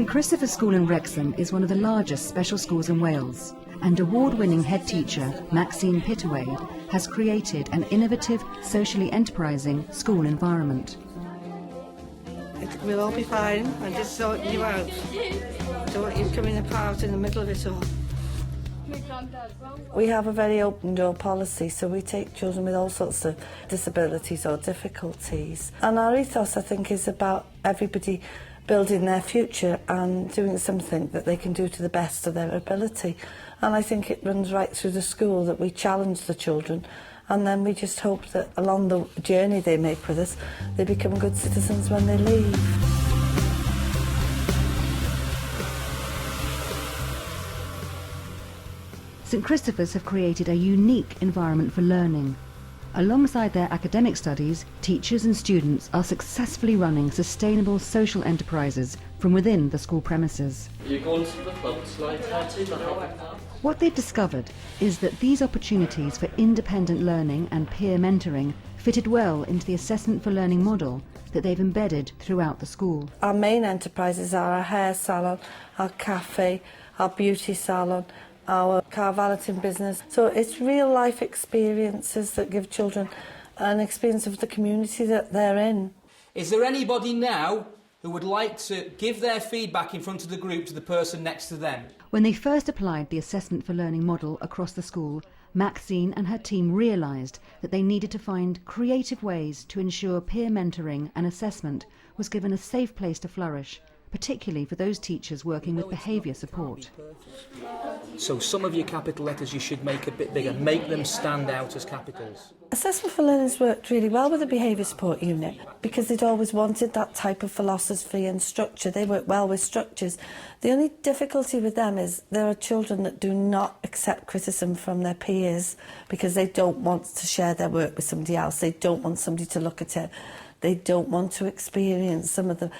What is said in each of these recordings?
St Christopher's School in Wrexham is one of the largest special schools in Wales, and award-winning head teacher Maxine Pittaway has created an innovative, socially enterprising school environment. We'll all be fine. I'm just sorting you out. Don't want you coming apart in the middle of it all. We have a very open door policy, so we take children with all sorts of disabilities or difficulties. And our ethos, I think, is about everybody building their future and doing something that they can do to the best of their ability. And I think it runs right through the school that we challenge the children, and then we just hope that along the journey they make with us, they become good citizens when they leave. St Christopher's have created a unique environment for learning. Alongside their academic studies, teachers and students are successfully running sustainable social enterprises from within the school premises. You're going to the club tonight, Hattie, to help? What they've discovered is that these opportunities for independent learning and peer mentoring fitted well into the assessment for learning model that they've embedded throughout the school. Our main enterprises are our hair salon, our cafe, our beauty salon, our car valeting business. So it's real life experiences that give children an experience of the community that they're in. Is there anybody now who would like to give their feedback in front of the group to the person next to them? When they first applied the assessment for learning model across the school, Maxine and her team realised that they needed to find creative ways to ensure peer mentoring and assessment was given a safe place to flourish, particularly for those teachers working with behaviour support. So some of your capital letters you should make a bit bigger, make them stand out as capitals. Assessment for Learning's worked really well with the behaviour support unit because they'd always wanted that type of philosophy and structure. They work well with structures. The only difficulty with them is there are children that do not accept criticism from their peers because they don't want to share their work with somebody else. They don't want somebody to look at it. They don't want to experience some of the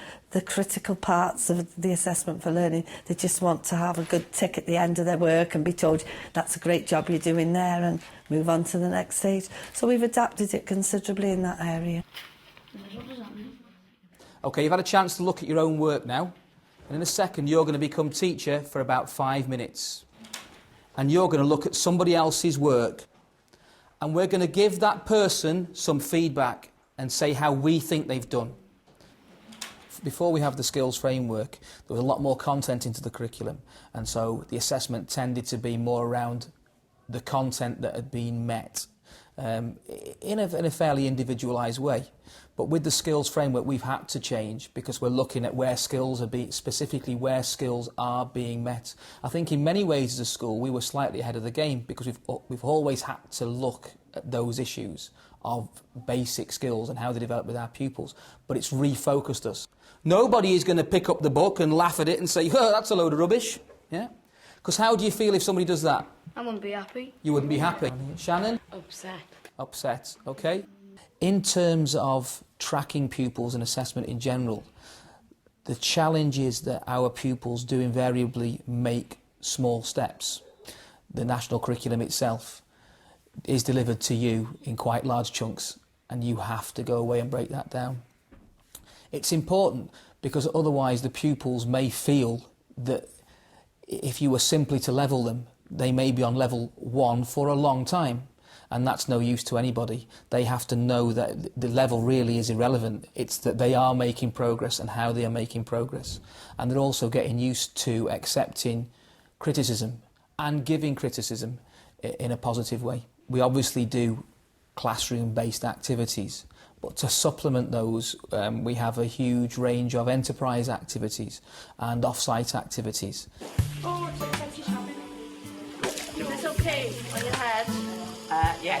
critical parts of the assessment for learning. They just want to have a good tick at the end of their work and be told, that's a great job you're doing there, and move on to the next stage. So we've adapted it considerably in that area. OK, you've had a chance to look at your own work now, and in a second you're going to become teacher for about 5 minutes. And you're going to look at somebody else's work, and we're going to give that person some feedback and say how we think they've done. Before we have the skills framework, there was a lot more content into the curriculum, and so the assessment tended to be more around the content that had been met in a fairly individualised way. But with the skills framework, we've had to change because we're looking at where skills are specifically where skills are being met. I think in many ways as a school we were slightly ahead of the game because we've always had to look at those issues of basic skills and how they develop with our pupils, but it's refocused us. Nobody is going to pick up the book and laugh at it and say, oh, that's a load of rubbish. Yeah? Because how do you feel if somebody does that? I wouldn't be happy. You wouldn't be happy. Shannon? Upset. Upset, OK. In terms of tracking pupils and assessment in general, the challenge is that our pupils do invariably make small steps. The national curriculum itself is delivered to you in quite large chunks, and you have to go away and break that down. It's important because otherwise the pupils may feel that if you were simply to level them, they may be on level 1 for a long time, and that's no use to anybody. They have to know that the level really is irrelevant. It's that they are making progress and how they are making progress. And they're also getting used to accepting criticism and giving criticism in a positive way. We obviously do classroom-based activities, but to supplement those, we have a huge range of enterprise activities and off-site activities. Oh, is this okay on your head? Yeah.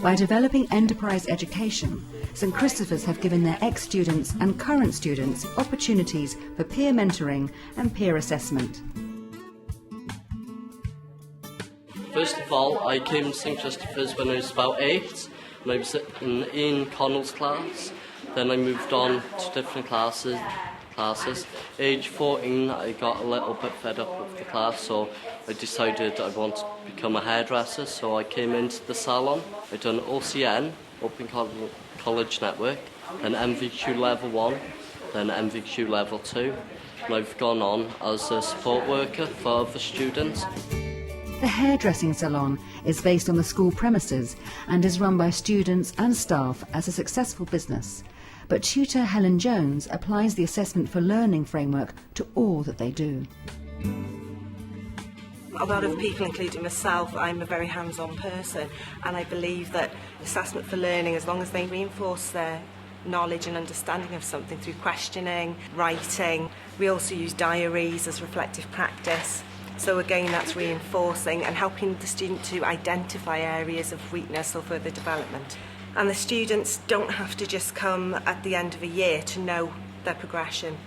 By developing enterprise education, St Christopher's have given their ex-students and current students opportunities for peer mentoring and peer assessment. First of all, I came to St Christopher's when I was about 8, and I was in Ian Connell's class. Then I moved on to different classes. Age 14, I got a little bit fed up with the class, so I decided I wanted to become a hairdresser, so I came into the salon. I done OCN, Open College Network, and MVQ Level 1, then MVQ level 2, and I've gone on as a support worker for other students. The hairdressing salon is based on the school premises and is run by students and staff as a successful business. But tutor Helen Jones applies the Assessment for Learning framework to all that they do. A lot of people, including myself, I'm a very hands-on person, and I believe that assessment for learning, as long as they reinforce their knowledge and understanding of something through questioning, writing. We also use diaries as reflective practice. So again, that's reinforcing and helping the student to identify areas of weakness or further development. And the students don't have to just come at the end of a year to know their progression.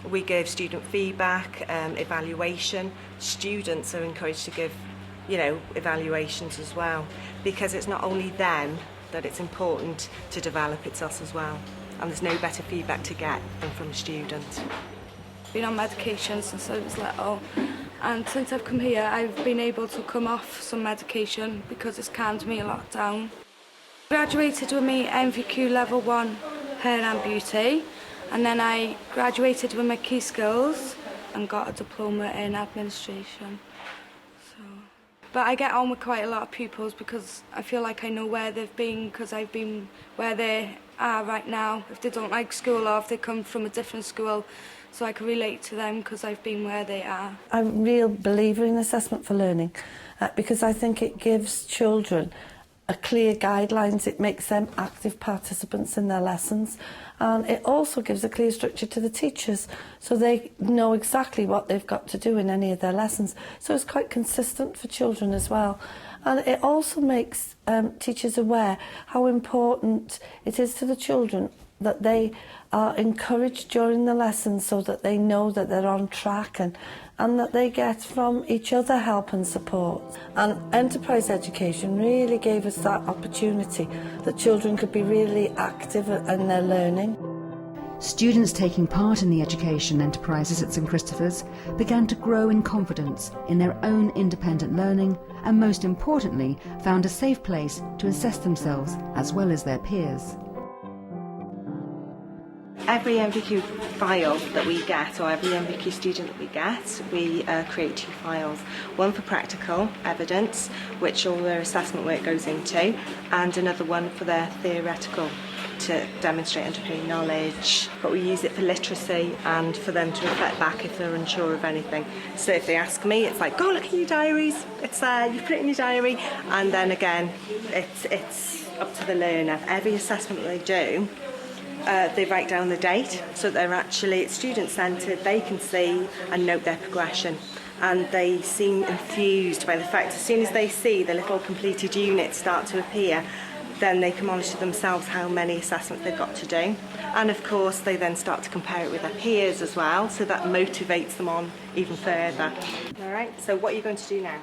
We give student feedback, evaluation. Students are encouraged to give, evaluations as well, because it's not only them that it's important to develop, it's us as well. And there's no better feedback to get than from a student. Been on medication since I was little, and since I've come here I've been able to come off some medication because it's calmed me a lot down. Graduated with me MVQ level 1 hair and beauty, and then I graduated with my key skills and got a diploma in administration. But I get on with quite a lot of pupils because I feel like I know where they've been, because I've been where they are right now. If they don't like school or if they come from a different school, so I can relate to them because I've been where they are. I'm a real believer in assessment for learning because I think it gives children a clear guidelines, it makes them active participants in their lessons, and it also gives a clear structure to the teachers so they know exactly what they've got to do in any of their lessons. So it's quite consistent for children as well. And it also makes teachers aware how important it is to the children that they are encouraged during the lesson so that they know that they're on track and that they get from each other help and support. And enterprise education really gave us that opportunity that children could be really active in their learning. Students taking part in the education enterprises at St Christopher's began to grow in confidence in their own independent learning and, most importantly, found a safe place to assess themselves as well as their peers. Every MVQ file that we get, or every MVQ student that we get, we create 2 files. One for practical evidence, which all their assessment work goes into, and another one for their theoretical, to demonstrate underpinning knowledge. But we use it for literacy and for them to reflect back if they're unsure of anything. So if they ask me, it's like, go look at your diaries, it's there, you put it in your diary, and then again, it's up to the learner. Every assessment that they do, they write down the date, so they're actually student-centred, they can see and note their progression. And they seem enthused by the fact as soon as they see the little completed units start to appear, then they can monitor themselves how many assessments they've got to do. And of course they then start to compare it with their peers as well, so that motivates them on even further. Alright, so what are you going to do now?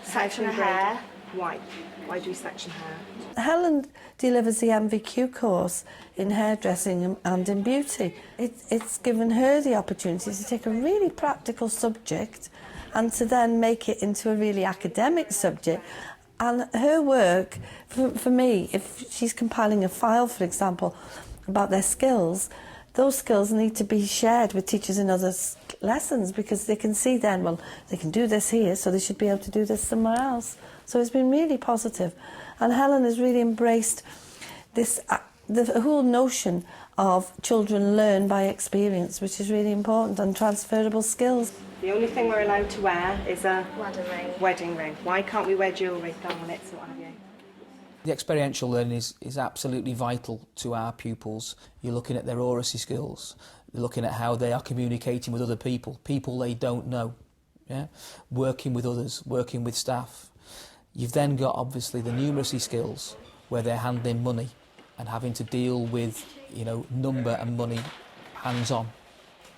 Section hair. Why? Why do we section hair? Helen delivers the MVQ course in hairdressing and in beauty. It's given her the opportunity to take a really practical subject and to then make it into a really academic subject. And her work, for me, if she's compiling a file, for example, about their skills, those skills need to be shared with teachers in other lessons because they can see then, well, they can do this here, so they should be able to do this somewhere else. So it's been really positive. And Helen has really embraced this, the whole notion of children learn by experience, which is really important, and transferable skills. The only thing we're allowed to wear is a Wedding ring. Why can't we wear jewellery down on it, so what have you? The experiential learning is absolutely vital to our pupils. You're looking at their oracy skills, you're looking at how they are communicating with other people they don't know, yeah? Working with others, working with staff. You've then got obviously the numeracy skills where they're handling money and having to deal with, number and money hands-on.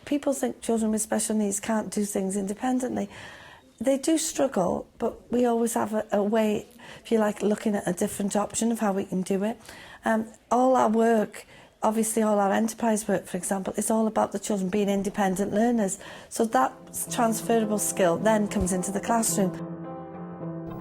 People think children with special needs can't do things independently. They do struggle, but we always have a way, if you like, looking at a different option of how we can do it. All our work, obviously all our enterprise work, for example, is all about the children being independent learners. So that transferable skill then comes into the classroom.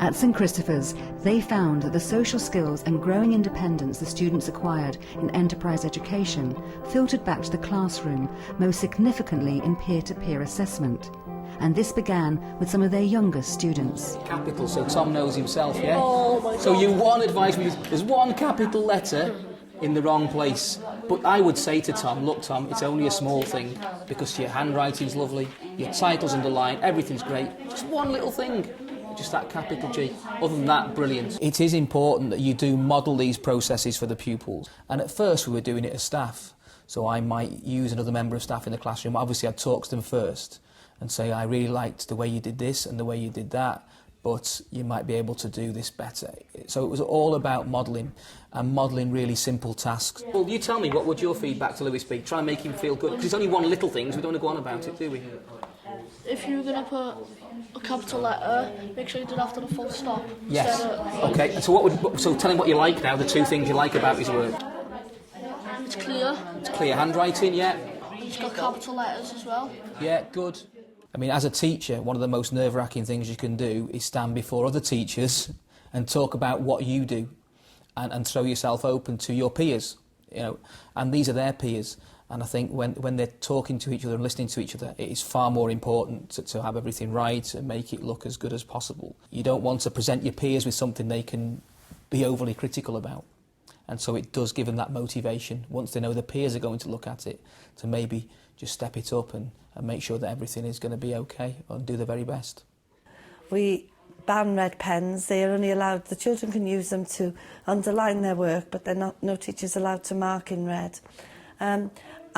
At St Christopher's, they found that the social skills and growing independence the students acquired in enterprise education filtered back to the classroom, most significantly in peer-to-peer assessment. And this began with some of their youngest students. Capital, so Tom knows himself, yeah? Oh my God. So you want advice, there's one capital letter in the wrong place. But I would say to Tom, look Tom, it's only a small thing, because your handwriting's lovely, your title's underlined, everything's great. Just one little thing. Just that capital G. Other than that, brilliant. It is important that you do model these processes for the pupils. And at first we were doing it as staff. So I might use another member of staff in the classroom. Obviously I'd talk to them first and say, I really liked the way you did this and the way you did that, but you might be able to do this better. So it was all about modelling, and modelling really simple tasks. Well, you tell me, what would your feedback to Lewis be? Try and make him feel good, because it's only one little thing, so we don't want to go on about it, do we? If you're going to put a capital letter, make sure you do it after the full stop. Yes. Okay. So tell him what you like now. The two things you like about his work. It's clear. It's clear handwriting. Yeah. It's got capital letters as well. Yeah. Good. I mean, as a teacher, one of the most nerve-wracking things you can do is stand before other teachers and talk about what you do, and throw yourself open to your peers. You know, and these are their peers. And I think when they're talking to each other and listening to each other, it is far more important to have everything right and make it look as good as possible. You don't want to present your peers with something they can be overly critical about. And so it does give them that motivation, once they know the peers are going to look at it, to maybe just step it up and make sure that everything is going to be okay and do their very best. We ban red pens. They are only allowed, the children can use them to underline their work, but no teacher's allowed to mark in red.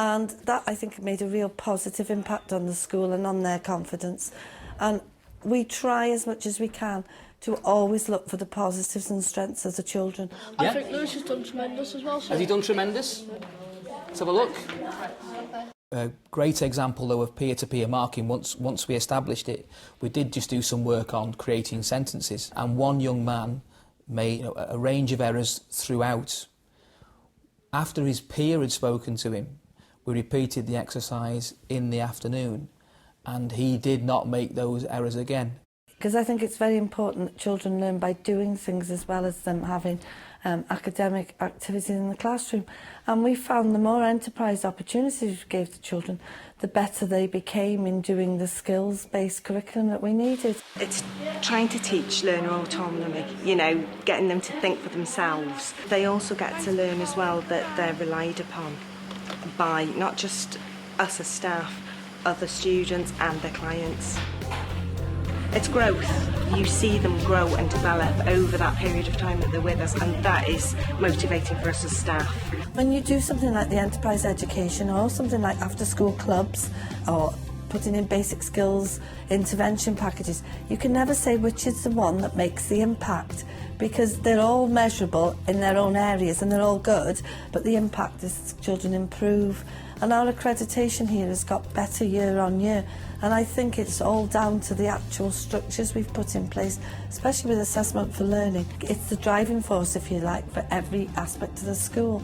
And that, I think, made a real positive impact on the school and on their confidence. And we try as much as we can to always look for the positives and strengths of the children. I think Lewis has done tremendous as well. So. Has he done tremendous? Let's have a look. A great example, though, of peer-to-peer marking, once we established it, we did just do some work on creating sentences. And one young man made a range of errors throughout. After his peer had spoken to him, we repeated the exercise in the afternoon, and he did not make those errors again. Because I think it's very important that children learn by doing things as well as them having academic activities in the classroom. And we found the more enterprise opportunities we gave to children, the better they became in doing the skills-based curriculum that we needed. It's trying to teach learner autonomy, you know, getting them to think for themselves. They also get to learn as well that they're relied upon by not just us as staff, other students and their clients. It's growth. You see them grow and develop over that period of time that they're with us, and that is motivating for us as staff. When you do something like the enterprise education or something like after-school clubs or putting in basic skills intervention packages, you can never say which is the one that makes the impact, because they're all measurable in their own areas and they're all good, but the impact is children improve. And our accreditation here has got better year on year, and I think it's all down to the actual structures we've put in place, especially with assessment for learning. It's the driving force, if you like, for every aspect of the school.